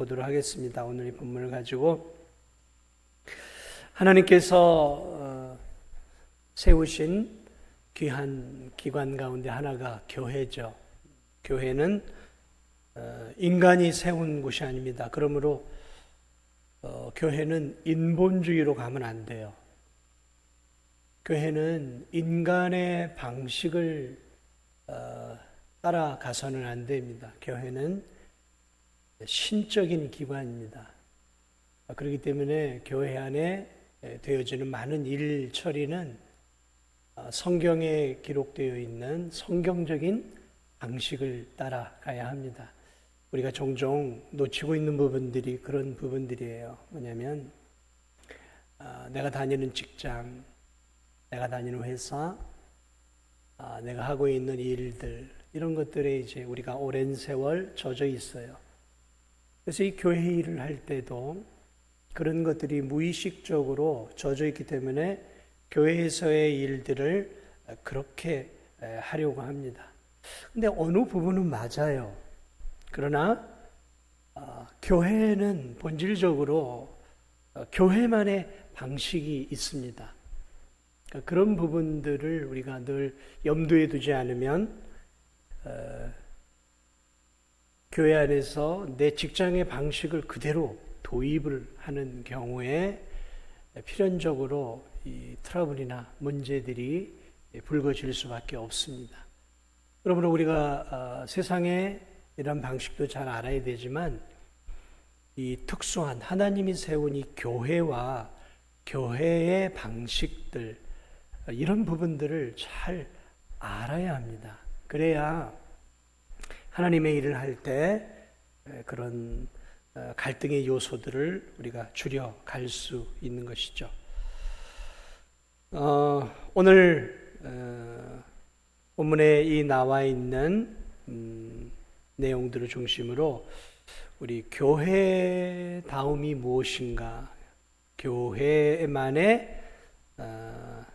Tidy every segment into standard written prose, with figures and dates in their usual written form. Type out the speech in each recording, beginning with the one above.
보도록 하겠습니다. 오늘 이 본문을 가지고 하나님께서 세우신 귀한 기관 가운데 하나가 교회죠. 교회는 인간이 세운 곳이 아닙니다. 그러므로 교회는 인본주의로 가면 안 돼요. 교회는 인간의 방식을 따라가서는 안 됩니다. 교회는 신적인 기관입니다. 그렇기 때문에 교회 안에 되어지는 많은 일 처리는 성경에 기록되어 있는 성경적인 방식을 따라가야 합니다. 우리가 종종 놓치고 있는 부분들이 그런 부분들이에요. 뭐냐면 내가 다니는 직장, 내가 다니는 회사, 내가 하고 있는 일들, 이런 것들에 이제 우리가 오랜 세월 젖어 있어요. 그래서 이 교회 일을 할 때도 그런 것들이 무의식적으로 젖어 있기 때문에 교회에서의 일들을 그렇게 하려고 합니다. 근데 어느 부분은 맞아요. 그러나 교회는 본질적으로 교회만의 방식이 있습니다. 그러니까 그런 부분들을 우리가 늘 염두에 두지 않으면 교회 안에서 내 직장의 방식을 그대로 도입을 하는 경우에 필연적으로 이 트러블이나 문제들이 불거질 수밖에 없습니다. 그러므로 우리가 세상에 이런 방식도 잘 알아야 되지만 이 특수한 하나님이 세운 이 교회와 교회의 방식들, 이런 부분들을 잘 알아야 합니다. 그래야 하나님의 일을 할 때 그런 갈등의 요소들을 우리가 줄여갈 수 있는 것이죠. 오늘 본문에 이 나와 있는 내용들을 중심으로 우리 교회다움이 무엇인가, 교회만의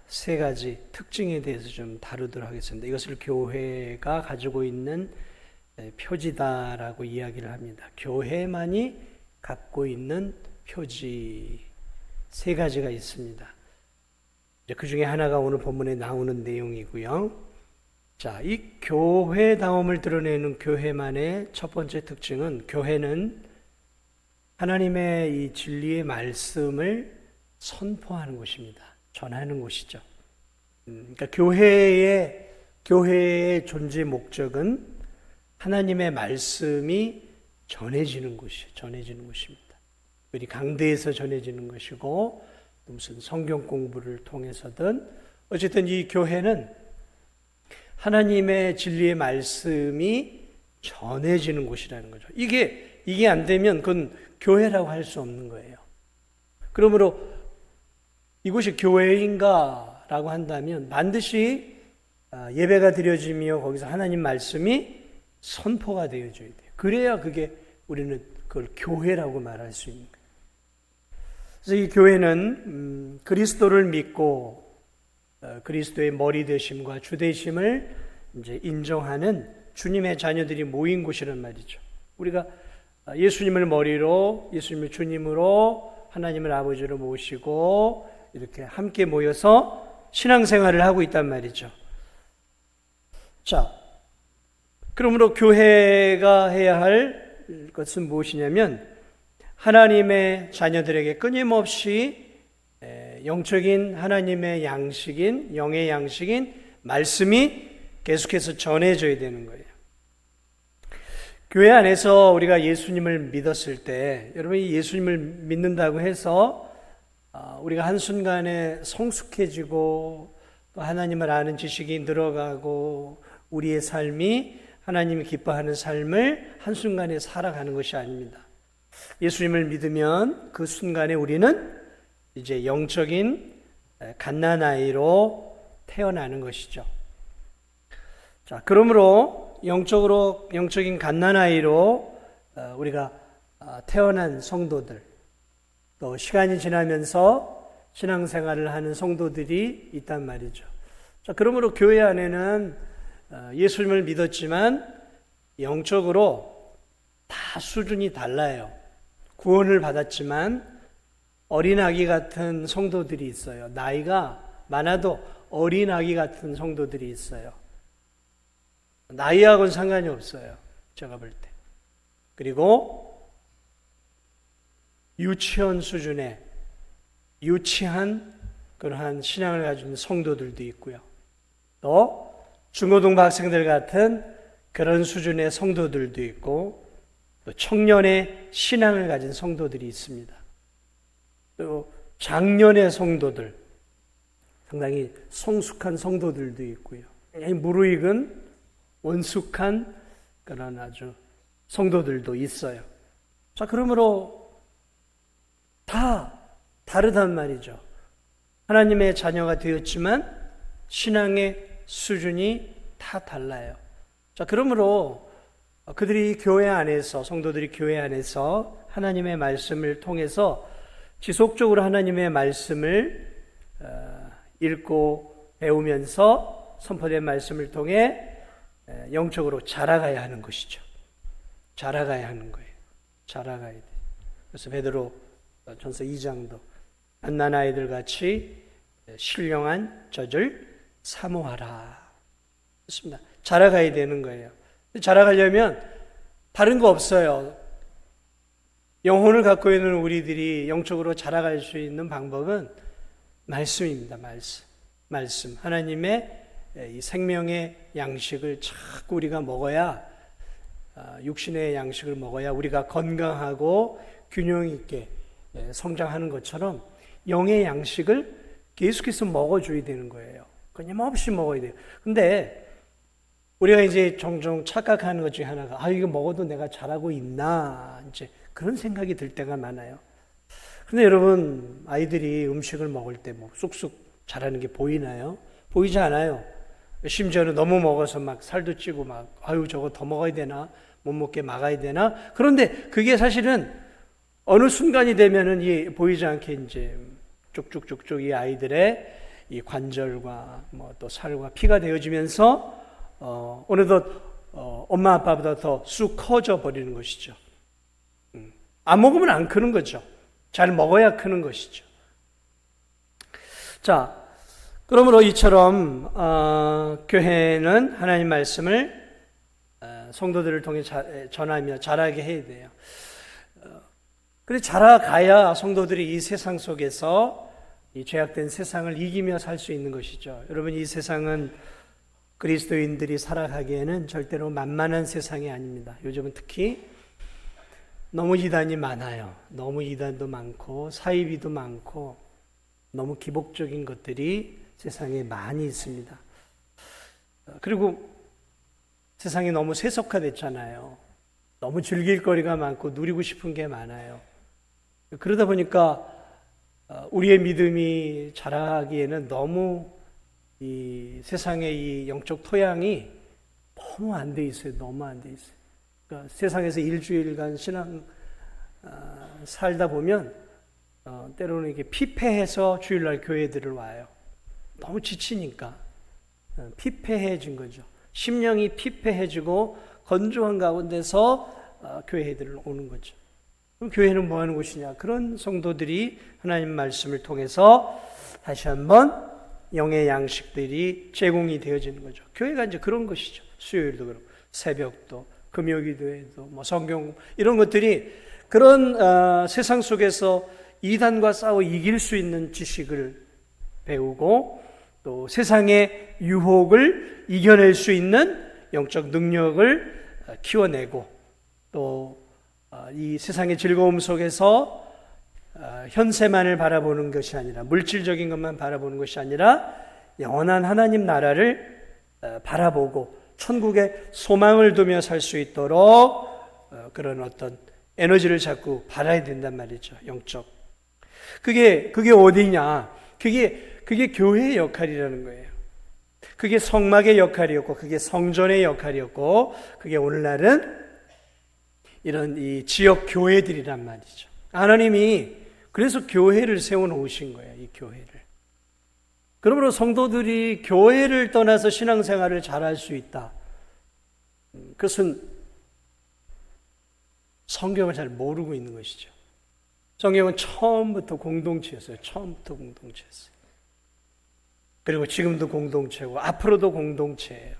세 가지 특징에 대해서 좀 다루도록 하겠습니다. 이것을 교회가 가지고 있는 표지다라고 이야기를 합니다. 교회만이 갖고 있는 표지 세 가지가 있습니다. 그 중에 하나가 오늘 본문에 나오는 내용이고요. 자, 이 교회다움을 드러내는 교회만의 첫 번째 특징은 교회는 하나님의 이 진리의 말씀을 선포하는 곳입니다. 전하는 곳이죠. 그러니까 교회의 존재 목적은 하나님의 말씀이 전해지는 곳입니다. 우리 강대에서 전해지는 것이고 무슨 성경 공부를 통해서든 어쨌든 이 교회는 하나님의 진리의 말씀이 전해지는 곳이라는 거죠. 이게 안 되면 그건 교회라고 할 수 없는 거예요. 그러므로 이곳이 교회인가라고 한다면 반드시 예배가 드려지며 거기서 하나님 말씀이 선포가 되어져야 돼요. 그래야 그게 우리는 그걸 교회라고 말할 수 있는 거예요. 그래서 이 교회는 그리스도를 믿고 그리스도의 머리 되심과 주 되심을 이제 인정하는 주님의 자녀들이 모인 곳이란 말이죠. 우리가 예수님을 머리로, 예수님을 주님으로, 하나님을 아버지로 모시고 이렇게 함께 모여서 신앙생활을 하고 있단 말이죠. 자, 그러므로 교회가 해야 할 것은 무엇이냐면 하나님의 자녀들에게 끊임없이 영적인 하나님의 양식인, 영의 양식인 말씀이 계속해서 전해져야 되는 거예요. 교회 안에서 우리가 예수님을 믿었을 때, 여러분이 예수님을 믿는다고 해서 우리가 한순간에 성숙해지고 또 하나님을 아는 지식이 늘어가고 우리의 삶이 하나님이 기뻐하는 삶을 한순간에 살아가는 것이 아닙니다. 예수님을 믿으면 그 순간에 우리는 이제 영적인 갓난아이로 태어나는 것이죠. 자, 그러므로 영적인 갓난아이로 우리가 태어난 성도들, 또 시간이 지나면서 신앙생활을 하는 성도들이 있단 말이죠. 자, 그러므로 교회 안에는 예수님을 믿었지만 영적으로 다 수준이 달라요. 구원을 받았지만 어린아기 같은 성도들이 있어요. 나이가 많아도 어린아기 같은 성도들이 있어요. 나이하고는 상관이 없어요. 제가 볼 때. 그리고 유치원 수준의 유치한 그러한 신앙을 가진 성도들도 있고요. 또 중고등부 학생들 같은 그런 수준의 성도들도 있고, 또 청년의 신앙을 가진 성도들이 있습니다. 또 장년의 성도들, 상당히 성숙한 성도들도 있고요. 무르익은 원숙한 그런 아주 성도들도 있어요. 자, 그러므로 다 다르단 말이죠. 하나님의 자녀가 되었지만 신앙의 수준이 다 달라요. 자, 그러므로 그들이 교회 안에서, 성도들이 교회 안에서 하나님의 말씀을 통해서 지속적으로 하나님의 말씀을 읽고 배우면서 선포된 말씀을 통해 영적으로 자라가야 하는 것이죠. 자라가야 하는 거예요. 자라가야 돼. 그래서 베드로 전서 2장도 갓난 아이들 같이 신령한 젖을 사모하라. 그렇습니다. 자라가야 되는 거예요. 자라가려면 다른 거 없어요. 영혼을 갖고 있는 우리들이 영적으로 자라갈 수 있는 방법은 말씀입니다. 말씀. 하나님의 이 생명의 양식을 자꾸 우리가 먹어야, 육신의 양식을 먹어야 우리가 건강하고 균형 있게 성장하는 것처럼 영의 양식을 계속해서 먹어줘야 되는 거예요. 끊임없이 먹어야 돼요. 근데 우리가 이제 종종 착각하는 것 중에 하나가, 이거 먹어도 내가 잘하고 있나, 이제 그런 생각이 들 때가 많아요. 근데 여러분, 아이들이 음식을 먹을 때 뭐 쑥쑥 자라는 게 보이나요? 보이지 않아요. 심지어는 너무 먹어서 막 살도 찌고 막, 저거 더 먹어야 되나? 못 먹게 막아야 되나? 그런데 그게 사실은 어느 순간이 되면은 이 보이지 않게 이제 쭉쭉쭉쭉 이 아이들의 이 관절과 뭐 또 살과 피가 되어지면서 어느덧 엄마 아빠보다 더 쑥 커져 버리는 것이죠. 안 먹으면 안 크는 거죠. 잘 먹어야 크는 것이죠. 자, 그러므로 이처럼 교회는 하나님 말씀을 성도들을 통해 전하며 자라게 해야 돼요. 그래서 자라가야 성도들이 이 세상 속에서 이 죄악된 세상을 이기며 살 수 있는 것이죠. 여러분, 이 세상은 그리스도인들이 살아가기에는 절대로 만만한 세상이 아닙니다. 요즘은 특히 너무 이단이 많아요. 너무 이단도 많고 사이비도 많고 너무 기복적인 것들이 세상에 많이 있습니다. 그리고 세상이 너무 세속화됐잖아요. 너무 즐길 거리가 많고 누리고 싶은 게 많아요. 그러다 보니까 우리의 믿음이 자라기에는 너무 이 세상의 이 영적 토양이 너무 안 돼 있어요. 너무 안 돼 있어요. 그러니까 세상에서 일주일간 신앙 살다 보면 때로는 이렇게 피폐해서 주일날 교회들을 와요. 너무 지치니까 피폐해진 거죠. 심령이 피폐해지고 건조한 가운데서 교회들을 오는 거죠. 그럼 교회는 뭐 하는 곳이냐? 그런 성도들이 하나님 말씀을 통해서 다시 한번 영의 양식들이 제공이 되어지는 거죠. 교회가 이제 그런 것이죠. 수요일도 그렇고 새벽도 금요기도에도 뭐 성경 이런 것들이 그런 세상 속에서 이단과 싸워 이길 수 있는 지식을 배우고 또 세상의 유혹을 이겨낼 수 있는 영적 능력을 키워내고 또 이 세상의 즐거움 속에서 현세만을 바라보는 것이 아니라 물질적인 것만 바라보는 것이 아니라 영원한 하나님 나라를 바라보고 천국의 소망을 두며 살 수 있도록 그런 어떤 에너지를 자꾸 받아야 된단 말이죠. 영적. 그게 어디냐? 그게 교회의 역할이라는 거예요. 그게 성막의 역할이었고, 그게 성전의 역할이었고, 그게 오늘날은 이런 이 지역 교회들이란 말이죠. 하나님이 그래서 교회를 세워 놓으신 거예요. 이 교회를. 그러므로 성도들이 교회를 떠나서 신앙생활을 잘할 수 있다. 그것은 성경을 잘 모르고 있는 것이죠. 성경은 처음부터 공동체였어요. 처음부터 공동체였어요. 그리고 지금도 공동체고 앞으로도 공동체예요.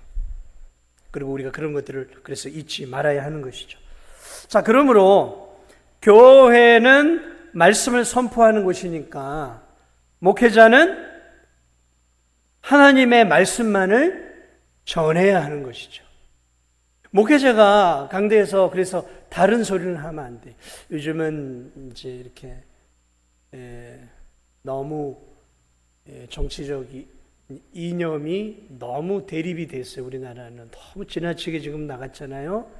그리고 우리가 그런 것들을 그래서 잊지 말아야 하는 것이죠. 자, 그러므로 교회는 말씀을 선포하는 곳이니까 목회자는 하나님의 말씀만을 전해야 하는 것이죠. 목회자가 강대에서 그래서 다른 소리는 하면 안 돼. 요즘은 이제 이렇게 너무 정치적 이념이 너무 대립이 됐어요. 우리나라는 너무 지나치게 지금 나갔잖아요.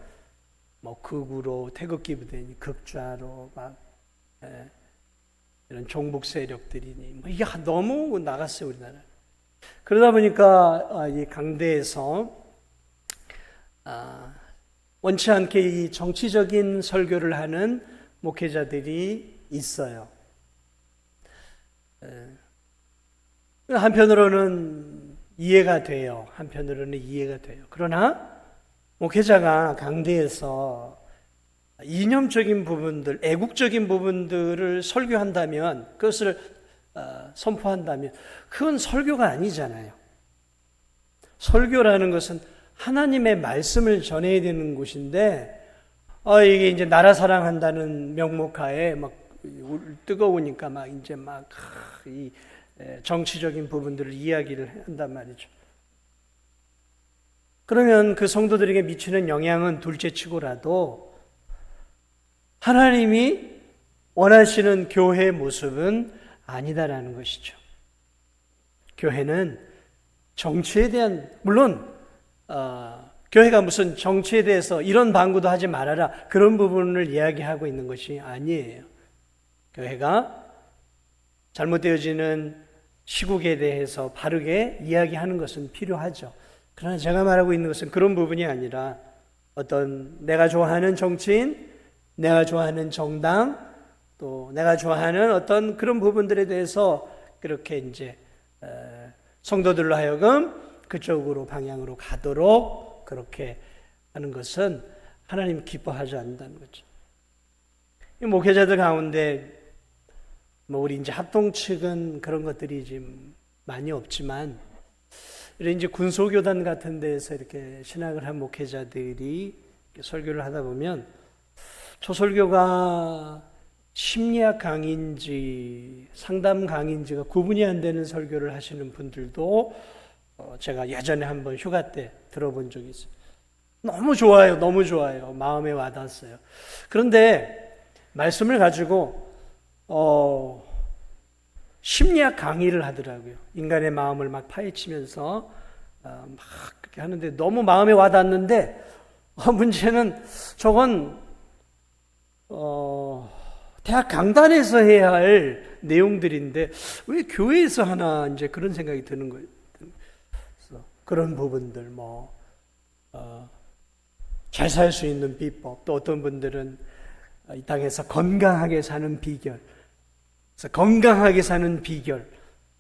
뭐 극우로 태극기 부대니 극좌로 막 이런 종북 세력들이니 뭐 이게 너무 나갔어요. 우리나라. 그러다 보니까 이 강대에서 원치 않게 이 정치적인 설교를 하는 목회자들이 있어요. 한편으로는 이해가 돼요. 한편으로는 이해가 돼요. 그러나 목회자가 강대에서 이념적인 부분들, 애국적인 부분들을 설교한다면, 그것을 선포한다면 그건 설교가 아니잖아요. 설교라는 것은 하나님의 말씀을 전해야 되는 곳인데 이게 이제 나라 사랑한다는 명목하에 막 뜨거우니까 막 이제 막 이 정치적인 부분들을 이야기를 한단 말이죠. 그러면 그 성도들에게 미치는 영향은 둘째치고라도 하나님이 원하시는 교회의 모습은 아니다라는 것이죠. 교회는 정치에 대한, 물론 교회가 무슨 정치에 대해서 이런 방구도 하지 말아라 그런 부분을 이야기하고 있는 것이 아니에요. 교회가 잘못되어지는 시국에 대해서 바르게 이야기하는 것은 필요하죠. 그러나 제가 말하고 있는 것은 그런 부분이 아니라 어떤 내가 좋아하는 정치인, 내가 좋아하는 정당, 또 내가 좋아하는 어떤 그런 부분들에 대해서 그렇게 이제 성도들로 하여금 그쪽으로 방향으로 가도록 그렇게 하는 것은 하나님 기뻐하지 않는다는 거죠. 이 목회자들 가운데 뭐 우리 이제 합동 측은 그런 것들이 지금 많이 없지만 이런 이제 군소교단 같은 데에서 이렇게 신학을 한 목회자들이 설교를 하다 보면 초설교가 심리학 강의인지 상담 강의인지가 구분이 안 되는 설교를 하시는 분들도 제가 예전에 한번 휴가 때 들어본 적이 있어요. 너무 좋아요. 너무 좋아요. 마음에 와닿았어요. 그런데 말씀을 가지고 심리학 강의를 하더라고요. 인간의 마음을 막 파헤치면서 막 그렇게 하는데 너무 마음에 와닿는데 문제는 저건 대학 강단에서 해야 할 내용들인데 왜 교회에서 하나 이제 그런 생각이 드는 거예요. 그래서 그런 부분들 뭐 잘 살 수 있는 비법, 또 어떤 분들은 이 땅에서 건강하게 사는 비결, 그래서 건강하게 사는 비결,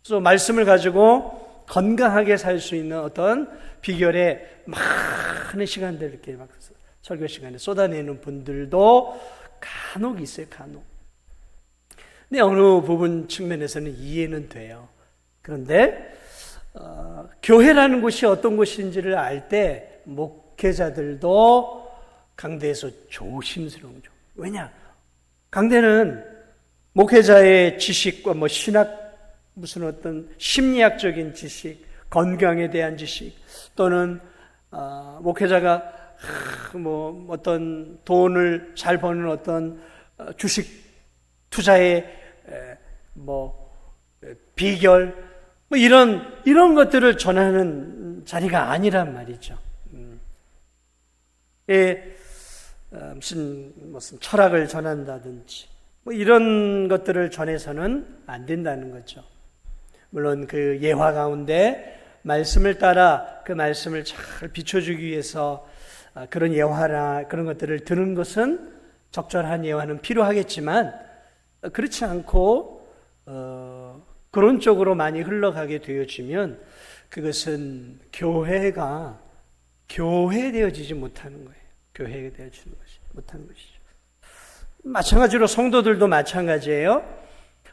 그래서 말씀을 가지고 건강하게 살 수 있는 어떤 비결에 많은 시간들 이렇게 막 설교 시간에 쏟아내는 분들도 간혹 있어요. 간혹. 근데 어느 부분 측면에서는 이해는 돼요. 그런데 교회라는 곳이 어떤 곳인지를 알 때 목회자들도 강대에서 조심스러운 거죠. 왜냐? 강대는 목회자의 지식과 뭐 신학, 무슨 어떤 심리학적인 지식, 건강에 대한 지식, 또는 목회자가 뭐 어떤 돈을 잘 버는 어떤 주식 투자의 뭐 비결, 뭐 이런 것들을 전하는 자리가 아니란 말이죠. 무슨 철학을 전한다든지 뭐 이런 것들을 전해서는 안 된다는 거죠. 물론 그 예화 가운데 말씀을 따라 그 말씀을 잘 비춰주기 위해서 그런 예화나 그런 것들을 드는 것은 적절한 예화는 필요하겠지만 그렇지 않고 그런 쪽으로 많이 흘러가게 되어지면 그것은 교회가 교회되어지지 못하는 거예요. 교회가 되어지는 것이 못하는 것이죠. 마찬가지로 성도들도 마찬가지예요.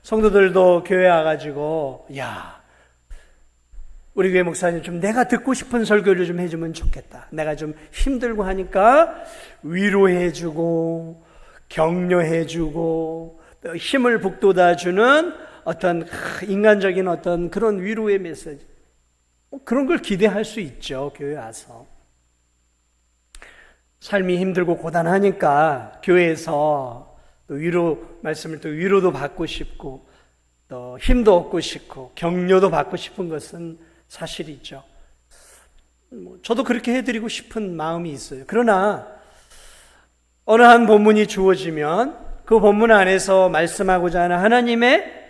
성도들도 교회 와가지고 야, 우리 교회 목사님 좀 내가 듣고 싶은 설교를 좀 해주면 좋겠다. 내가 좀 힘들고 하니까 위로해주고 격려해주고 힘을 북돋아주는 어떤 인간적인 어떤 그런 위로의 메시지, 그런 걸 기대할 수 있죠. 교회 와서 삶이 힘들고 고단하니까 교회에서 또 위로 말씀을 또 위로도 받고 싶고 또 힘도 얻고 싶고 격려도 받고 싶은 것은 사실이죠. 저도 그렇게 해드리고 싶은 마음이 있어요. 그러나 어느 한 본문이 주어지면 그 본문 안에서 말씀하고자 하는 하나님의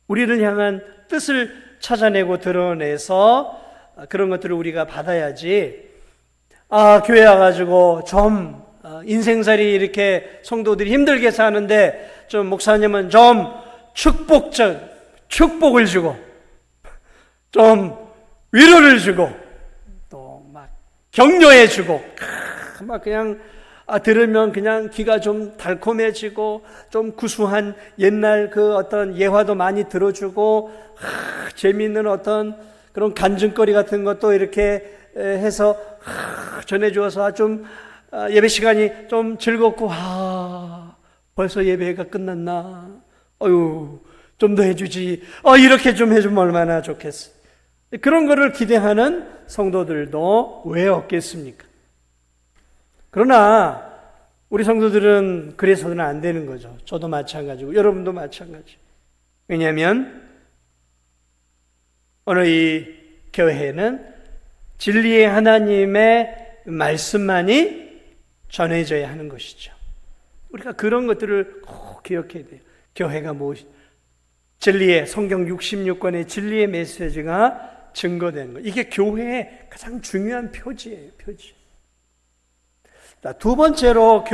우리를 향한 뜻을 찾아내고 드러내서 그런 것들을 우리가 받아야지, 교회 와가지고 좀 인생살이 이렇게 성도들이 힘들게 사는데 좀 목사님은 좀 축복을 주고 좀 위로를 주고 또 막 격려해 주고 막 그냥 들으면 그냥 귀가 좀 달콤해지고 좀 구수한 옛날 그 어떤 예화도 많이 들어주고 재미있는 어떤 그런 간증거리 같은 것도 이렇게 해서 전해주어서 좀 예배 시간이 좀 즐겁고 벌써 예배가 끝났나, 좀 더 해주지, 이렇게 좀 해주면 얼마나 좋겠어. 그런 거를 기대하는 성도들도 왜 없겠습니까? 그러나 우리 성도들은 그래서는 안 되는 거죠. 저도 마찬가지고 여러분도 마찬가지. 왜냐하면 오늘 이 교회는 진리의 하나님의 말씀만이 전해져야 하는 것이죠. 우리가 그런 것들을 꼭 기억해야 돼요. 교회가 무엇이, 진리의 성경 66권의 진리의 메시지가 증거되는 것, 이게 교회의 가장 중요한 표지예요. 표지. 두 번째로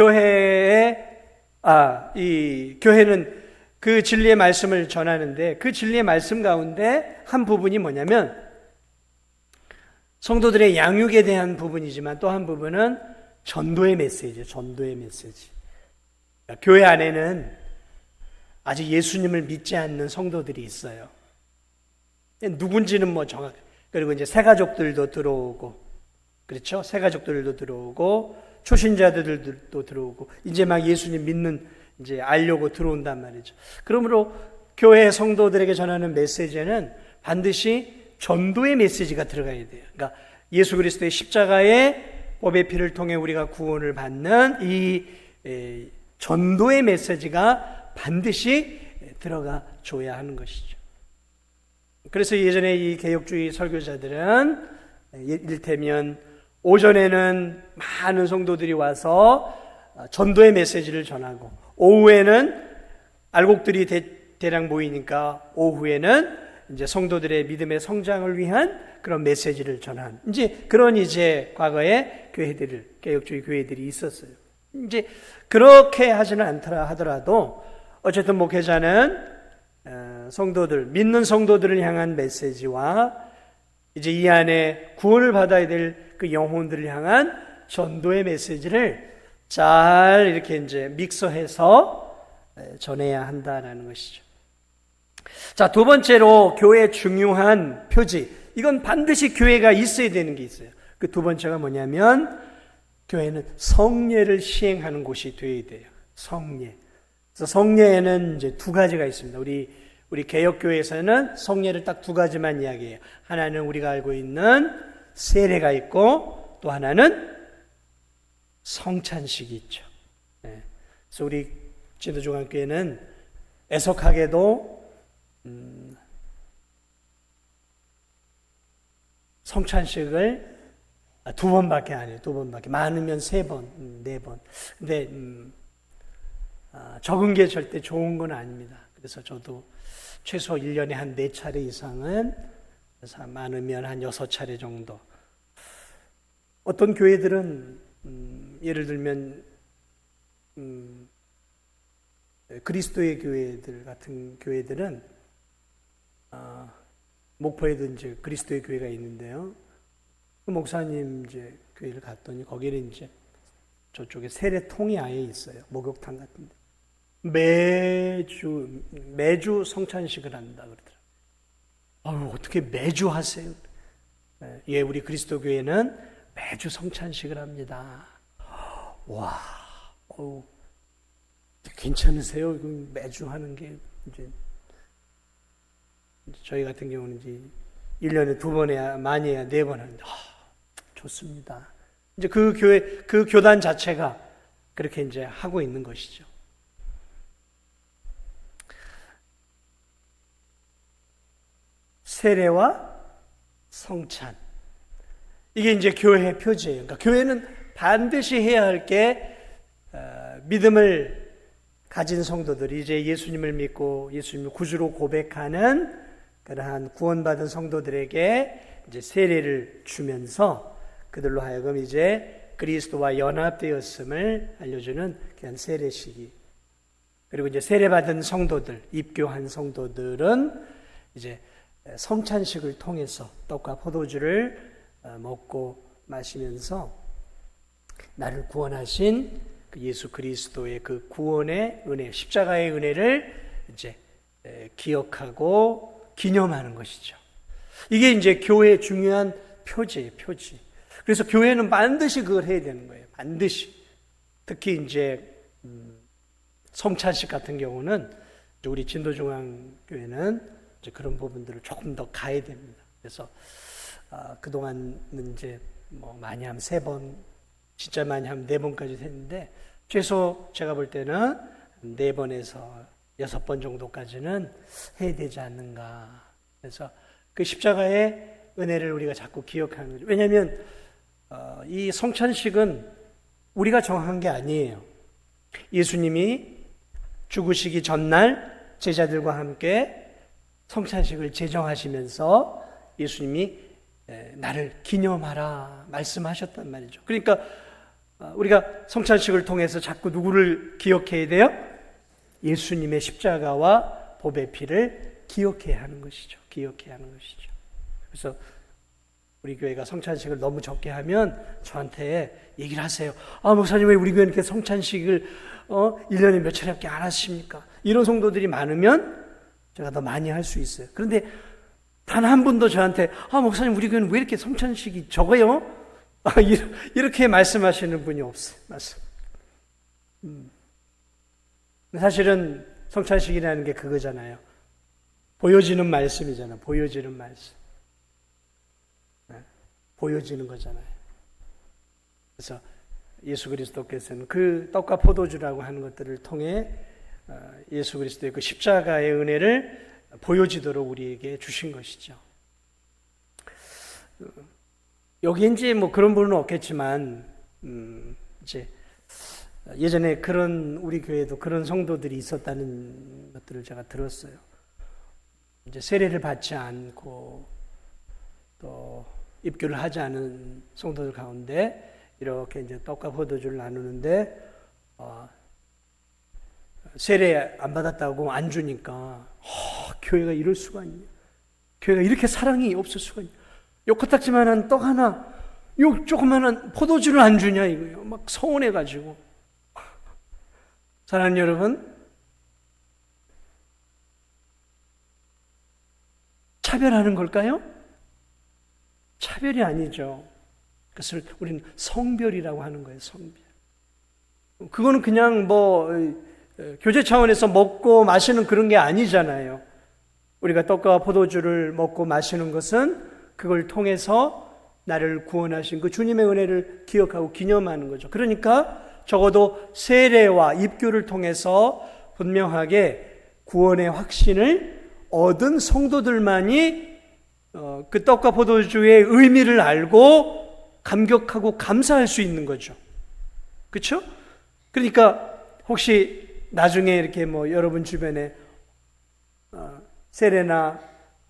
이 교회는 그 진리의 말씀을 전하는데, 그 진리의 말씀 가운데 한 부분이 뭐냐면 성도들의 양육에 대한 부분이지만 또 한 부분은 전도의 메시지예요. 전도의 메시지. 교회 안에는 아직 예수님을 믿지 않는 성도들이 있어요. 누군지는 그리고 이제 새가족들도 들어오고, 그렇죠? 새가족들도 들어오고, 초신자들도 들어오고, 이제 막 예수님 믿는, 이제 알려고 들어온단 말이죠. 그러므로 교회 성도들에게 전하는 메시지는 반드시 전도의 메시지가 들어가야 돼요. 그러니까 예수 그리스도의 십자가의 법의 피를 통해 우리가 구원을 받는 이 전도의 메시지가 반드시 들어가 줘야 하는 것이죠. 그래서 예전에 이 개혁주의 설교자들은 이를테면 오전에는 많은 성도들이 와서 전도의 메시지를 전하고, 오후에는 알곡들이 대량 모이니까 오후에는 이제 성도들의 믿음의 성장을 위한 그런 메시지를 전한, 그런 과거에 개혁주의 교회들이 있었어요. 그렇게 하지는 않더라 하더라도 어쨌든 목회자는 믿는 성도들을 향한 메시지와 이제 이 안에 구원을 받아야 될 그 영혼들을 향한 전도의 메시지를 잘 이렇게 이제 믹서해서 전해야 한다라는 것이죠. 자, 두 번째로 교회의 중요한 표지, 이건 반드시 교회가 있어야 되는 게 있어요. 그 두 번째가 뭐냐면 교회는 성례를 시행하는 곳이 되어야 돼요. 성례. 그래서 성례에는 이제 두 가지가 있습니다. 우리 개혁교회에서는 성례를 딱 두 가지만 이야기해요. 하나는 우리가 알고 있는 세례가 있고, 또 하나는 성찬식이 있죠. 그래서 우리 진도중앙교회는 애석하게도 성찬식을 두 번밖에 안 해요. 두 번밖에. 많으면 세 번, 네 번. 근데 적은 게 절대 좋은 건 아닙니다. 그래서 저도 최소 1년에 한 4차례 이상은, 그래서 많으면 한 6차례 정도. 어떤 교회들은 예를 들면 그리스도의 교회들 같은 교회들은 목포에도 이제 그리스도의 교회가 있는데요. 그 목사님 교회를 갔더니 거기는 저쪽에 세례통이 아예 있어요. 목욕탕 같은데. 매주 성찬식을 한다 그러더라고요. 어떻게 매주 하세요? 예, 우리 그리스도 교회는 매주 성찬식을 합니다. 와, 괜찮으세요? 이거 매주 하는 게 이제 저희 같은 경우는 이제 1년에 2번 해야, 많이 해야 4번 하는데, 좋습니다. 이제 그 교회, 그 교단 자체가 그렇게 이제 하고 있는 것이죠. 세례와 성찬. 이게 이제 교회의 표지예요. 그러니까 교회는 반드시 해야 할 게, 믿음을 가진 성도들이 이제 예수님을 믿고 예수님을 구주로 고백하는 그러한 구원받은 성도들에게 이제 세례를 주면서 그들로 하여금 이제 그리스도와 연합되었음을 알려주는 그런 세례식이. 그리고 이제 세례받은 성도들, 입교한 성도들은 이제 성찬식을 통해서 떡과 포도주를 먹고 마시면서 나를 구원하신 그 예수 그리스도의 그 구원의 은혜, 십자가의 은혜를 이제 기억하고 기념하는 것이죠. 이게 이제 교회의 중요한 표지예요, 표지. 그래서 교회는 반드시 그걸 해야 되는 거예요. 반드시. 특히 이제 성찬식 같은 경우는 우리 진도중앙교회는 이제 그런 부분들을 조금 더 가야 됩니다. 그래서 그동안은 이제 뭐 많이 하면 3번, 진짜 많이 하면 4번까지 했는데 최소 제가 볼 때는 4번에서 6번 정도까지는 해야 되지 않는가. 그래서 그 십자가의 은혜를 우리가 자꾸 기억하는 거죠. 왜냐하면 이 성찬식은 우리가 정한 게 아니에요. 예수님이 죽으시기 전날 제자들과 함께 성찬식을 제정하시면서 예수님이 나를 기념하라 말씀하셨단 말이죠. 그러니까 우리가 성찬식을 통해서 자꾸 누구를 기억해야 돼요? 예수님의 십자가와 보배 피를 기억해야 하는 것이죠. 기억해야 하는 것이죠. 그래서 우리 교회가 성찬식을 너무 적게 하면 저한테 얘기를 하세요. 목사님 왜 우리 교회는 이렇게 성찬식을 1년에 몇 차례밖에 안 하십니까? 이런 성도들이 많으면 제가 더 많이 할 수 있어요. 그런데 단 한 분도 저한테 목사님 우리 교회는 왜 이렇게 성찬식이 적어요? 이렇게 말씀하시는 분이 없어요. 말씀. 사실은 성찬식이라는 게 그거잖아요. 보여지는 말씀이잖아요. 보여지는 말씀. 보여지는 거잖아요. 그래서 예수 그리스도께서는 그 떡과 포도주라고 하는 것들을 통해 예수 그리스도의 그 십자가의 은혜를 보여지도록 우리에게 주신 것이죠. 여기 이제 뭐 그런 분은 없겠지만 이제 예전에 그런 우리 교회도 그런 성도들이 있었다는 것들을 제가 들었어요. 이제 세례를 받지 않고 또 입교를 하지 않은 성도들 가운데 이렇게 이제 떡과 포도주를 나누는데 세례 안 받았다고 안 주니까 교회가 이럴 수가 있냐? 교회가 이렇게 사랑이 없을 수가 있냐? 요 코딱지만한 떡 하나, 요 조그만한 포도주를 안 주냐 이거예요. 막 서운해가지고. 사랑하는 여러분, 차별하는 걸까요? 차별이 아니죠. 그것을 우리는 성별이라고 하는 거예요. 성별. 그거는 그냥 뭐 교제 차원에서 먹고 마시는 그런 게 아니잖아요. 우리가 떡과 포도주를 먹고 마시는 것은 그걸 통해서 나를 구원하신 그 주님의 은혜를 기억하고 기념하는 거죠. 그러니까 적어도 세례와 입교를 통해서 분명하게 구원의 확신을 얻은 성도들만이 그 떡과 포도주의 의미를 알고 감격하고 감사할 수 있는 거죠. 그렇죠? 그러니까 혹시 나중에 이렇게 뭐 여러분 주변에 세례나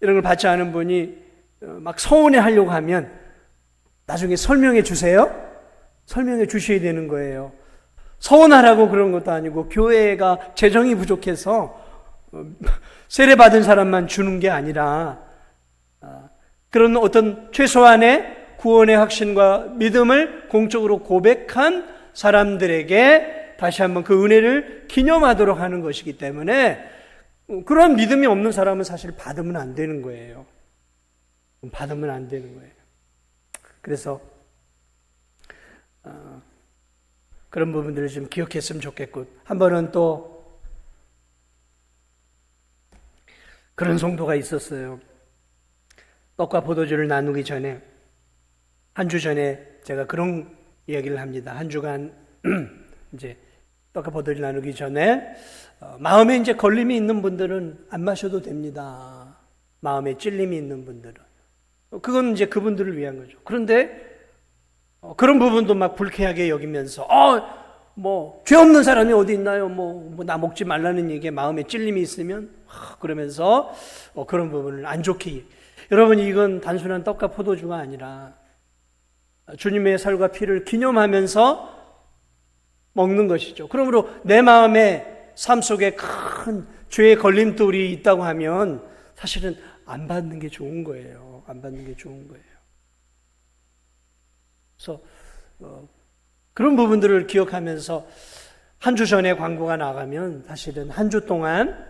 이런 걸 받지 않은 분이 막 서운해 하려고 하면 나중에 설명해 주세요. 설명해 주셔야 되는 거예요. 서운하라고 그런 것도 아니고 교회가 재정이 부족해서 세례 받은 사람만 주는 게 아니라 그런 어떤 최소한의 구원의 확신과 믿음을 공적으로 고백한 사람들에게 다시 한번 그 은혜를 기념하도록 하는 것이기 때문에 그런 믿음이 없는 사람은 사실 받으면 안 되는 거예요. 받으면 안 되는 거예요. 그래서 그런 부분들을 좀 기억했으면 좋겠고, 한 번은 또 그런 성도가 있었어요. 떡과 포도주를 나누기 전에, 한 주 전에 제가 그런 이야기를 합니다. 한 주간 이제 떡과 포도주 나누기 전에 마음에 이제 걸림이 있는 분들은 안 마셔도 됩니다. 마음에 찔림이 있는 분들은. 그건 이제 그분들을 위한 거죠. 그런데 그런 부분도 막 불쾌하게 여기면서 뭐 죄 없는 사람이 어디 있나요? 뭐 나 먹지 말라는 얘기에 마음에 찔림이 있으면 그러면서 그런 부분을 안 좋게. 여러분, 이건 단순한 떡과 포도주가 아니라 주님의 살과 피를 기념하면서 먹는 것이죠. 그러므로 내 마음에 삶 속에 큰 죄의 걸림돌이 있다고 하면 사실은 안 받는 게 좋은 거예요. 안 받는 게 좋은 거예요. 그래서 그런 부분들을 기억하면서 한 주 전에 광고가 나가면 사실은 한 주 동안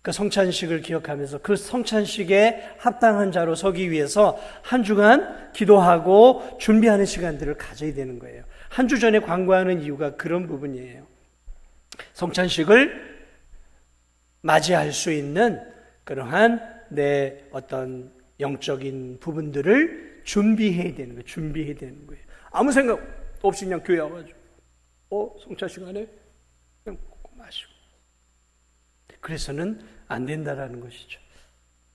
그 성찬식을 기억하면서 그 성찬식에 합당한 자로 서기 위해서 한 주간 기도하고 준비하는 시간들을 가져야 되는 거예요. 한 주 전에 광고하는 이유가 그런 부분이에요. 성찬식을 맞이할 수 있는 그러한 내 어떤 영적인 부분들을 준비해야 되는 거예요. 준비해야 되는 거예요. 아무 생각 없이 그냥 교회 와가지고 성찬 시간에 그냥 먹고 마시고, 그래서는 안 된다라는 것이죠.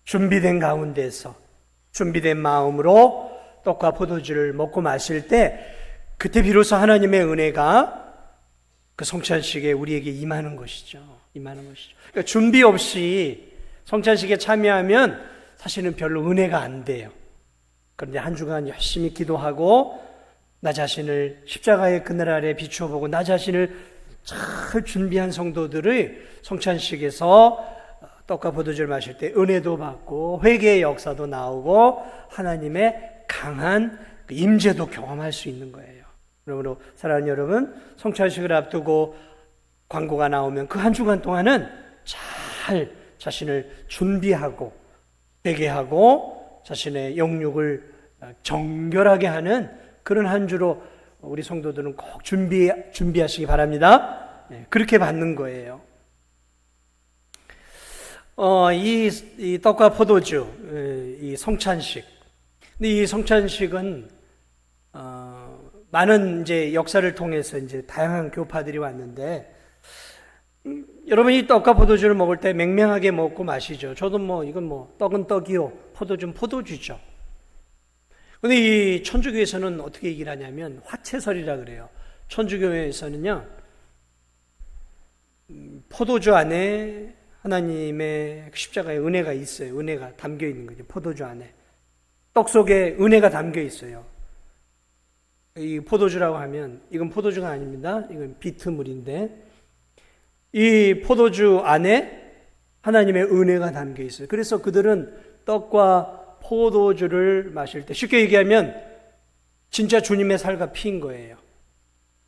준비된 가운데서 준비된 마음으로 떡과 포도주를 먹고 마실 때 그때 비로소 하나님의 은혜가 그 성찬식에 우리에게 임하는 것이죠. 임하는 것이죠. 그러니까 준비 없이 성찬식에 참여하면 사실은 별로 은혜가 안 돼요. 그런데 한 주간 열심히 기도하고 나 자신을 십자가의 그늘 아래 비추어보고 나 자신을 잘 준비한 성도들의 성찬식에서 떡과 포도주를 마실 때 은혜도 받고 회개의 역사도 나오고 하나님의 강한 임재도 경험할 수 있는 거예요. 그러므로 사랑하는 여러분, 성찬식을 앞두고 광고가 나오면 그 한 주간 동안은 잘 자신을 준비하고 회개하고 자신의 영육을 정결하게 하는 그런 한 주로 우리 성도들은 꼭 준비하시기 바랍니다. 그렇게 받는 거예요. 이 떡과 포도주, 이 성찬식. 근데 이 성찬식은 많은 이제 역사를 통해서 이제 다양한 교파들이 왔는데, 여러분 이 떡과 포도주를 먹을 때 맹맹하게 먹고 마시죠. 저도 이건 떡은 떡이요, 포도주는 포도주죠. 근데 이 천주교에서는 어떻게 얘기를 하냐면 화채설이라 그래요. 천주교에서는요, 포도주 안에 하나님의 십자가의 은혜가 있어요. 은혜가 담겨 있는 거죠. 포도주 안에. 떡 속에 은혜가 담겨 있어요. 이 포도주라고 하면 이건 포도주가 아닙니다. 이건 비트물인데 이 포도주 안에 하나님의 은혜가 담겨 있어요. 그래서 그들은 떡과 포도주를 마실 때 쉽게 얘기하면 진짜 주님의 살과 피인 거예요.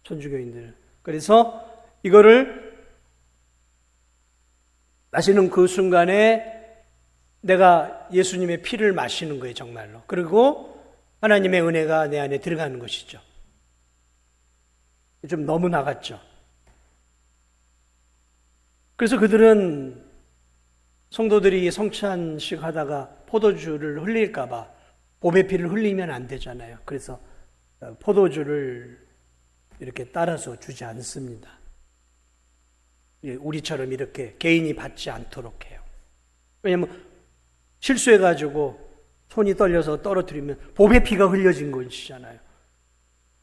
천주교인들은. 그래서 이거를 마시는 그 순간에 내가 예수님의 피를 마시는 거예요, 정말로. 그리고 하나님의 은혜가 내 안에 들어가는 것이죠. 좀 너무 나갔죠. 그래서 그들은 성도들이 성찬식 하다가 포도주를 흘릴까봐 보배 피를 흘리면 안 되잖아요. 그래서 포도주를 이렇게 따라서 주지 않습니다. 우리처럼 이렇게 개인이 받지 않도록 해요. 왜냐하면 실수해가지고 손이 떨려서 떨어뜨리면 보배 피가 흘려진 것이잖아요.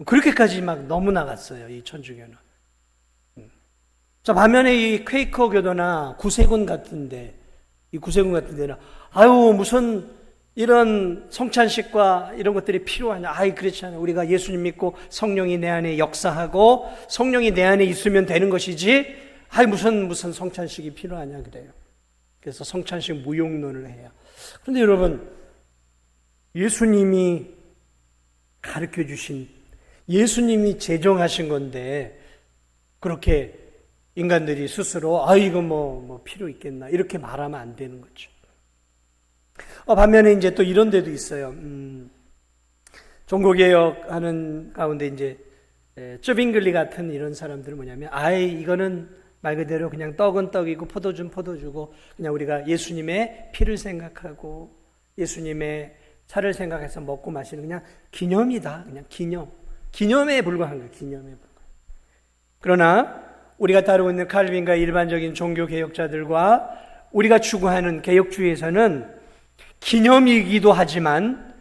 그렇게까지 막 너무 나갔어요, 이 천주교는. 자, 반면에 이 퀘이커 교도나 구세군 같은데, 이 구세군 같은 데는 무슨 이런 성찬식과 이런 것들이 필요하냐. 그렇지 않아요. 우리가 예수님 믿고 성령이 내 안에 역사하고 성령이 내 안에 있으면 되는 것이지 무슨 성찬식이 필요하냐 그래요. 그래서 성찬식 무용론을 해요. 그런데 여러분, 예수님이 가르쳐 주신, 예수님이 제정하신 건데 그렇게 인간들이 스스로 이거 뭐 필요 있겠나 이렇게 말하면 안 되는 거죠. 반면에 이제 또 이런 데도 있어요. 종교개혁 하는 가운데 이제 쯔빙글리 같은 이런 사람들은 뭐냐면 이거는 말 그대로 그냥 떡은 떡이고 포도주는 포도주고 그냥 우리가 예수님의 피를 생각하고 예수님의 살을 생각해서 먹고 마시는 그냥 기념이다. 그냥 기념에 불과한 거예요. 기념에 불과한. 그러나 우리가 따르고 있는 칼빈과 일반적인 종교개혁자들과 우리가 추구하는 개혁주의에서는 기념이기도 하지만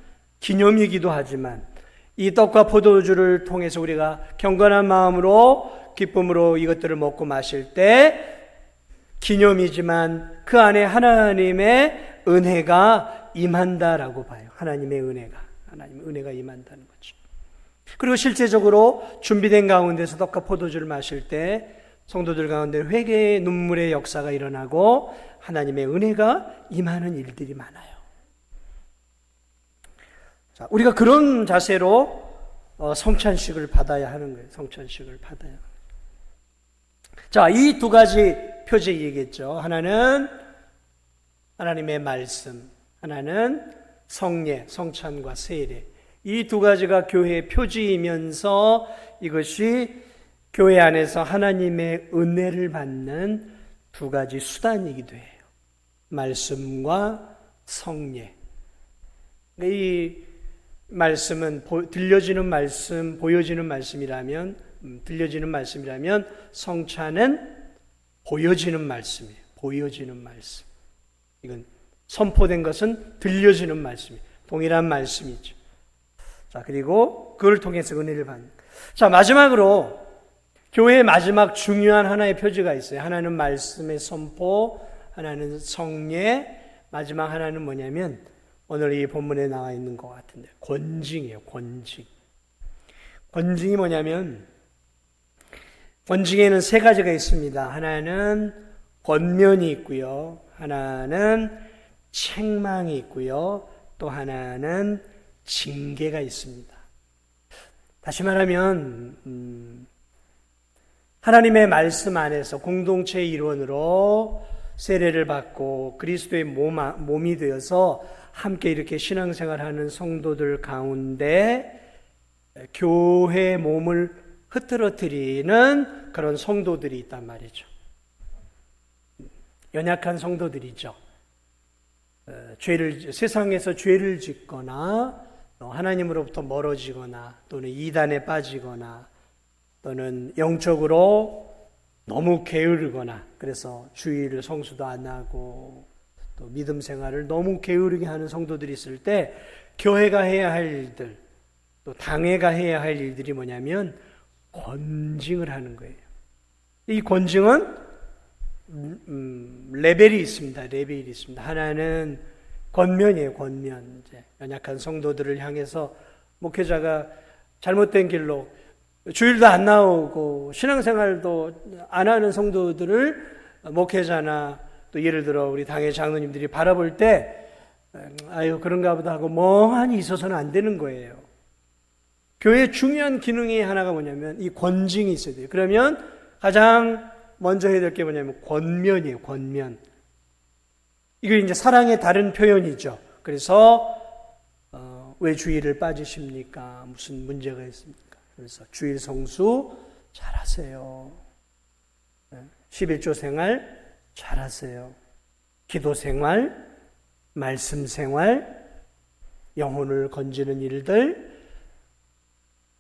이 떡과 포도주를 통해서 우리가 경건한 마음으로 기쁨으로 이것들을 먹고 마실 때 기념이지만 그 안에 하나님의 은혜가 임한다라고 봐요. 하나님의 은혜가 임한다는 거죠. 그리고 실제적으로 준비된 가운데서 떡과 포도주를 마실 때 성도들 가운데 회개의 눈물의 역사가 일어나고 하나님의 은혜가 임하는 일들이 많아요. 자, 우리가 그런 자세로 성찬식을 받아야 하는 거예요. 성찬식을 받아야. 자, 이 두 가지 표제 얘기했죠. 하나는 하나님의 말씀, 하나는 성례, 성찬과 세례. 이 두 가지가 교회의 표지이면서 이것이 교회 안에서 하나님의 은혜를 받는 두 가지 수단이기도 해요. 말씀과 성례. 이 말씀은 들려지는 말씀, 보여지는 말씀이라면 성찬은 보여지는 말씀이에요. 보여지는 말씀. 이건 선포된 것은 들려지는 말씀이에요. 동일한 말씀이죠. 자, 그리고 그걸 통해서 은혜를 받는. 자, 마지막으로 교회의 마지막 중요한 하나의 표지가 있어요. 하나는 말씀의 선포, 하나는 성례, 마지막 하나는 뭐냐면 오늘 이 본문에 나와 있는 것 같은데 권징이에요. 권징이 뭐냐면 권징에는 세 가지가 있습니다. 하나는 권면이 있고요. 하나는 책망이 있고요. 또 하나는 징계가 있습니다. 다시 말하면 하나님의 말씀 안에서 공동체의 일원으로 세례를 받고 그리스도의 몸이 되어서 함께 이렇게 신앙생활하는 성도들 가운데 교회의 몸을 흐트러뜨리는 그런 성도들이 있단 말이죠. 연약한 성도들이죠. 세상에서 죄를 짓거나 하나님으로부터 멀어지거나 또는 이단에 빠지거나 또는 영적으로 너무 게으르거나 그래서 주일을 성수도 안 하고 또 믿음 생활을 너무 게으르게 하는 성도들이 있을 때 교회가 해야 할 일들 또 당회가 해야 할 일들이 뭐냐면 권징을 하는 거예요. 이 권징은 레벨이 있습니다. 하나는 권면이에요. 권면. 이제 연약한 성도들을 향해서 목회자가 잘못된 길로 주일도 안 나오고 신앙생활도 안 하는 성도들을 목회자나 또 예를 들어 우리 당의 장로님들이 바라볼 때 그런가 보다 하고 멍하니 있어서는 안 되는 거예요. 교회의 중요한 기능이 하나가 뭐냐면 이 권징이 있어야 돼요. 그러면 가장 먼저 해야 될 게 뭐냐면 권면이에요. 권면. 이게 이제 사랑의 다른 표현이죠. 그래서 왜 주일을 빠지십니까? 무슨 문제가 있습니까? 그래서 주일 성수 잘하세요. 11조 생활 잘하세요. 기도 생활, 말씀 생활, 영혼을 건지는 일들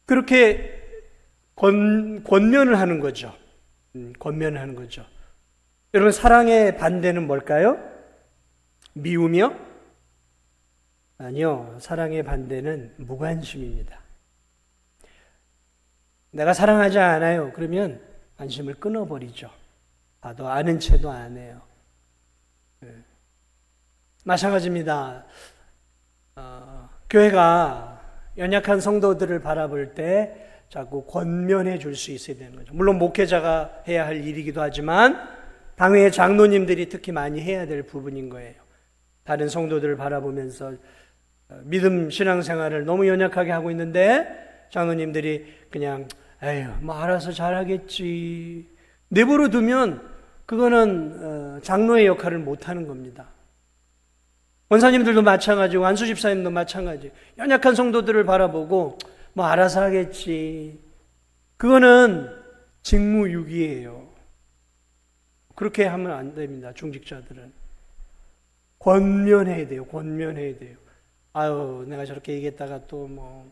그렇게 권면을 하는 거죠. 권면을 하는 거죠. 여러분 사랑의 반대는 뭘까요? 미우며? 아니요. 사랑의 반대는 무관심입니다. 내가 사랑하지 않아요. 그러면 관심을 끊어버리죠. 봐도 아는 채도 안 해요. 마찬가지입니다. 교회가 연약한 성도들을 바라볼 때 자꾸 권면해 줄 수 있어야 되는 거죠. 물론 목회자가 해야 할 일이기도 하지만 당회의 장로님들이 특히 많이 해야 될 부분인 거예요. 다른 성도들을 바라보면서 믿음 신앙생활을 너무 연약하게 하고 있는데 장로님들이 그냥 에휴, 뭐 알아서 잘하겠지. 내버려 두면 그거는 장로의 역할을 못하는 겁니다. 원사님들도 마찬가지고 안수 집사님도 마찬가지. 연약한 성도들을 바라보고 뭐 알아서 하겠지. 그거는 직무유기예요. 그렇게 하면 안 됩니다. 중직자들은 권면해야 돼요. 권면해야 돼요. 아유, 내가 저렇게 얘기했다가 또 뭐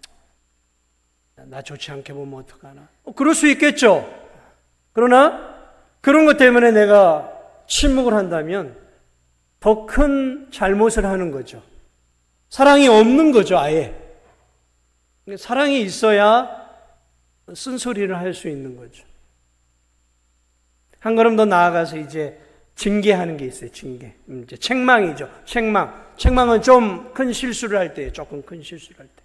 나 좋지 않게 보면 어떡하나. 그럴 수 있겠죠. 그러나 그런 것 때문에 내가 침묵을 한다면 더 큰 잘못을 하는 거죠. 사랑이 없는 거죠, 아예. 사랑이 있어야 쓴소리를 할 수 있는 거죠. 한 걸음 더 나아가서 이제 징계하는 게 있어요, 징계. 이제 책망이죠, 책망. 책망은 좀 큰 실수를 할 때, 조금 큰 실수를 할 때.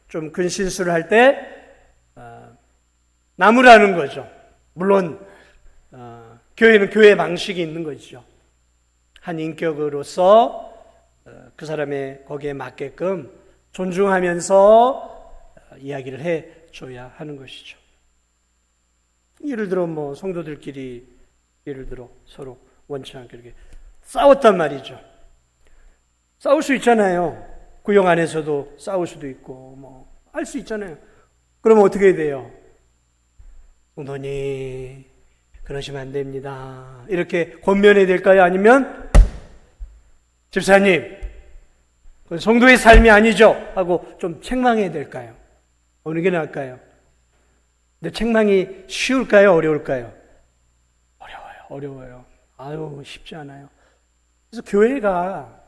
좀 큰 실수를 할 때, 나무라는 거죠. 물론, 교회는 교회 방식이 있는 거죠. 한 인격으로서 그 사람의 거기에 맞게끔 존중하면서 이야기를 해줘야 하는 것이죠. 예를 들어 뭐 성도들끼리 예를 들어 서로 원치 않게 이렇게 싸웠단 말이죠. 싸울 수 있잖아요. 구역 안에서도 싸울 수도 있고 뭐 할 수 있잖아요. 그러면 어떻게 해야 돼요? 성도님 그러시면 안 됩니다. 이렇게 권면해야 될까요? 아니면 집사님 그건 성도의 삶이 아니죠 하고 좀 책망해야 될까요? 어느 게 나을까요? 근데 책망이 쉬울까요? 어려울까요? 어려워요. 아유, 쉽지 않아요. 그래서 교회가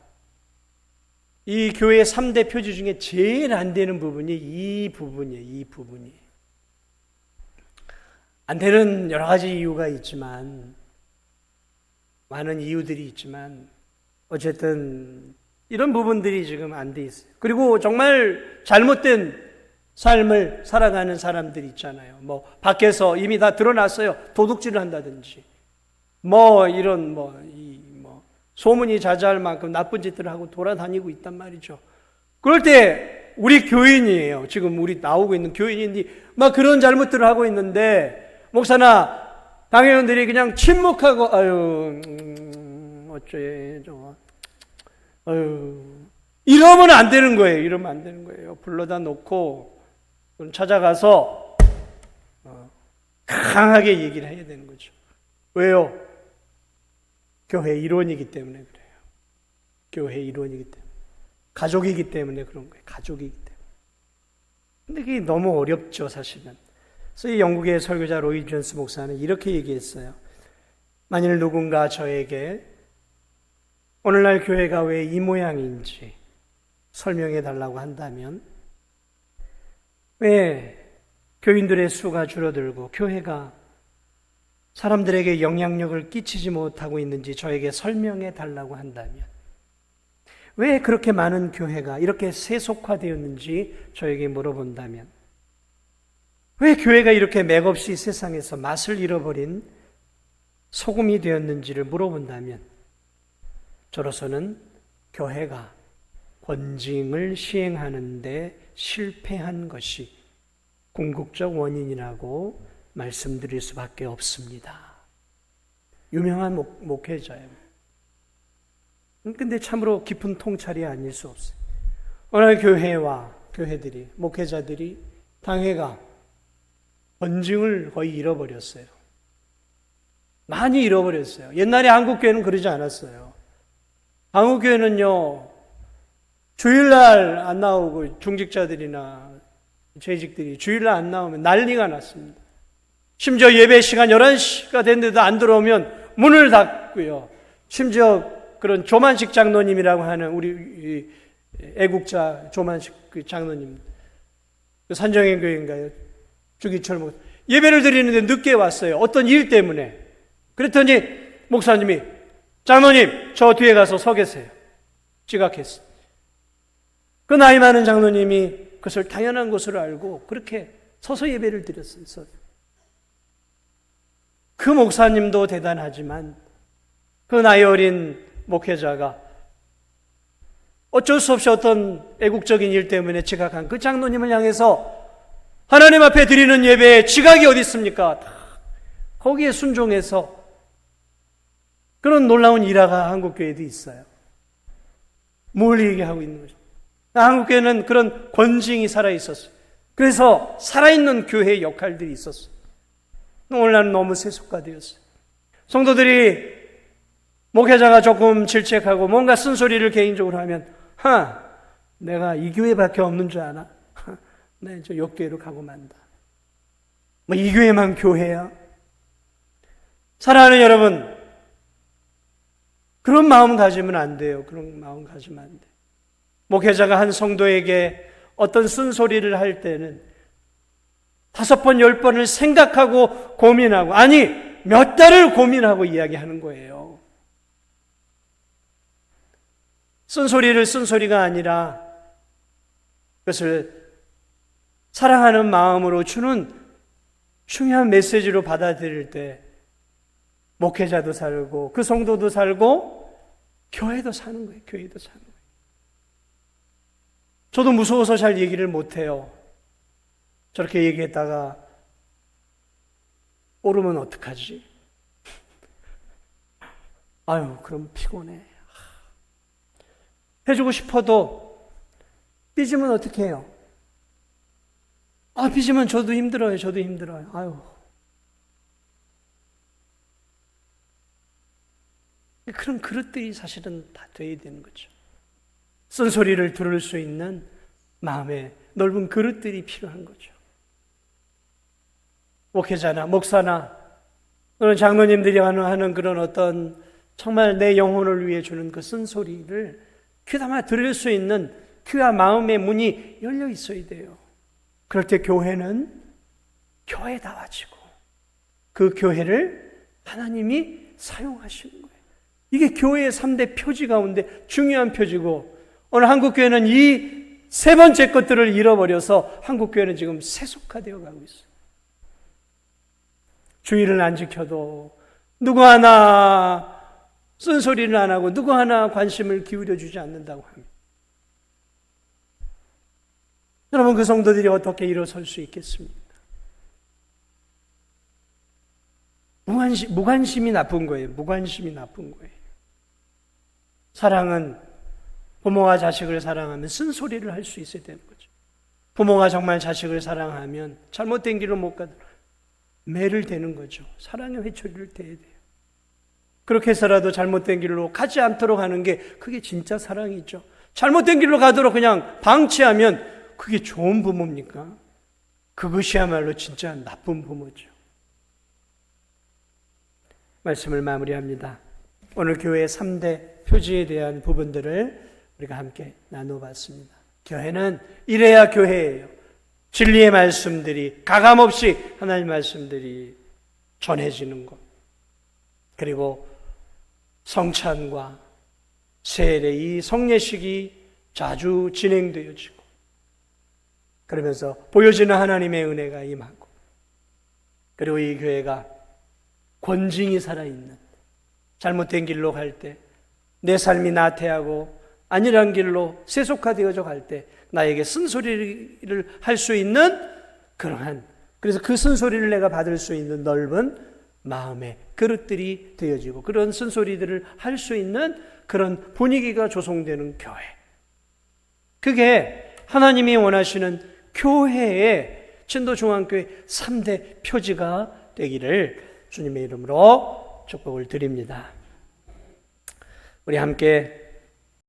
이 교회의 3대 표지 중에 제일 안 되는 부분이 이 부분이에요. 이 부분이. 안 되는 여러 가지 이유가 있지만 많은 이유들이 있지만 어쨌든 이런 부분들이 지금 안 돼 있어요. 그리고 정말 잘못된 삶을 살아가는 사람들이 있잖아요. 뭐 밖에서 이미 다 드러났어요. 도둑질을 한다든지 뭐 이런 소문이 자자할 만큼 나쁜 짓들을 하고 돌아다니고 있단 말이죠. 그럴 때 우리 교인이에요. 지금 우리 나오고 있는 교인인데 막 그런 잘못들을 하고 있는데 목사나 당회원들이 그냥 침묵하고 아유 어째 저거 아유 이러면 안 되는 거예요. 이러면 안 되는 거예요. 불러다 놓고 찾아가서 강하게 얘기를 해야 되는 거죠. 왜요? 교회 일원이기 때문에 그래요. 교회 일원이기 때문에. 가족이기 때문에 그런 거예요. 가족이기 때문에. 근데 그게 너무 어렵죠, 사실은. 그래서 이 영국의 설교자 로이 존스 목사는 이렇게 얘기했어요. 만일 누군가 저에게 오늘날 교회가 왜 이 모양인지 설명해 달라고 한다면 왜 교인들의 수가 줄어들고 교회가 사람들에게 영향력을 끼치지 못하고 있는지 저에게 설명해 달라고 한다면 왜 그렇게 많은 교회가 이렇게 세속화되었는지 저에게 물어본다면 왜 교회가 이렇게 맥없이 세상에서 맛을 잃어버린 소금이 되었는지를 물어본다면 저로서는 교회가 권징을 시행하는 데 실패한 것이 궁극적 원인이라고 말씀드릴 수밖에 없습니다. 유명한 목회자예요. 근데 참으로 깊은 통찰이 아닐 수 없어요. 오늘 교회와 교회들이, 목회자들이, 당회가 권징을 거의 잃어버렸어요. 많이 잃어버렸어요. 옛날에 한국교회는 그러지 않았어요. 한국교회는요, 주일날 안 나오고 중직자들이나 재직들이 주일날 안 나오면 난리가 났습니다. 심지어 예배 시간 11시가 됐는데도 안 들어오면 문을 닫고요. 심지어 그런 조만식 장로님이라고 하는 우리 애국자 조만식 그 장로님, 그 산정행 교회인가요? 주기철 목사. 예배를 드리는데 늦게 왔어요. 어떤 일 때문에. 그랬더니 목사님이 장로님 저 뒤에 가서 서 계세요. 지각했어요. 그 나이 많은 장로님이 그것을 당연한 것으로 알고 그렇게 서서 예배를 드렸어요. 그 목사님도 대단하지만 그 나이 어린 목회자가 어쩔 수 없이 어떤 애국적인 일 때문에 지각한 그 장로님을 향해서 하나님 앞에 드리는 예배에 지각이 어디 있습니까? 거기에 순종해서 그런 놀라운 일화가 한국교회도 있어요. 뭘 얘기하고 있는 거죠? 한국교회는 그런 권징이 살아있었어요. 그래서 살아있는 교회의 역할들이 있었어요. 오늘 나는 너무 세속화되었어요. 성도들이 목회자가 조금 질책하고 뭔가 쓴소리를 개인적으로 하면 내가 이 교회밖에 없는 줄 아나? 나 저 옆교회로 가고 만다. 뭐 이 교회만 교회야? 사랑하는 여러분, 그런 마음 가지면 안 돼요. 그런 마음 가지면 안 돼요. 목회자가 한 성도에게 어떤 쓴소리를 할 때는 5번, 10번을 생각하고 고민하고, 아니 몇 달을 고민하고 이야기하는 거예요. 쓴소리를 쓴소리가 아니라 그것을 사랑하는 마음으로 주는 중요한 메시지로 받아들일 때 목회자도 살고 그 성도도 살고 교회도 사는 거예요. 교회도 사는 거예요. 저도 무서워서 잘 얘기를 못해요. 저렇게 얘기했다가 오르면 어떡하지? 아유, 그럼 피곤해. 해주고 싶어도 삐지면 어떻게 해요? 삐지면 저도 힘들어요. 저도 힘들어요. 아유. 그런 그릇들이 사실은 다 돼야 되는 거죠. 쓴소리를 들을 수 있는 마음의 넓은 그릇들이 필요한 거죠. 목회자나 목사나 또는 장로님들이 하는 그런 어떤 정말 내 영혼을 위해 주는 그 쓴소리를 귀담아 들을 수 있는 귀와 마음의 문이 열려 있어야 돼요. 그럴 때 교회는 교회다워지고 그 교회를 하나님이 사용하시는 거예요. 이게 교회의 3대 표지 가운데 중요한 표지고, 오늘 한국교회는 이 세 번째 것들을 잃어버려서 한국교회는 지금 세속화되어 가고 있어요. 주의를 안 지켜도 누구 하나 쓴소리를 안 하고 누구 하나 관심을 기울여 주지 않는다고 합니다. 여러분, 그 성도들이 어떻게 일어설 수 있겠습니까? 무관심이 나쁜 거예요. 무관심이 나쁜 거예요. 사랑은 부모가 자식을 사랑하면 쓴소리를 할 수 있어야 되는 거죠. 부모가 정말 자식을 사랑하면 잘못된 길로 못 가도 매를 대는 거죠. 사랑의 회초리를 대야 돼요. 그렇게 해서라도 잘못된 길로 가지 않도록 하는 게 그게 진짜 사랑이죠. 잘못된 길로 가도록 그냥 방치하면 그게 좋은 부모입니까? 그것이야말로 진짜 나쁜 부모죠. 말씀을 마무리합니다. 오늘 교회의 3대 표지에 대한 부분들을 우리가 함께 나눠봤습니다. 교회는 이래야 교회예요. 진리의 말씀들이 가감없이 하나님의 말씀들이 전해지는 것, 그리고 성찬과 세례 이 성례식이 자주 진행되어지고, 그러면서 보여지는 하나님의 은혜가 임하고, 그리고 이 교회가 권징이 살아있는, 잘못된 길로 갈 때 내 삶이 나태하고 아니란 길로 세속화되어져 갈 때 나에게 쓴소리를 할 수 있는 그래서 그 쓴소리를 내가 받을 수 있는 넓은 마음의 그릇들이 되어지고, 그런 쓴소리들을 할 수 있는 그런 분위기가 조성되는 교회, 그게 하나님이 원하시는 교회의 진도중앙교회 3대 표지가 되기를 주님의 이름으로 축복을 드립니다. 우리 함께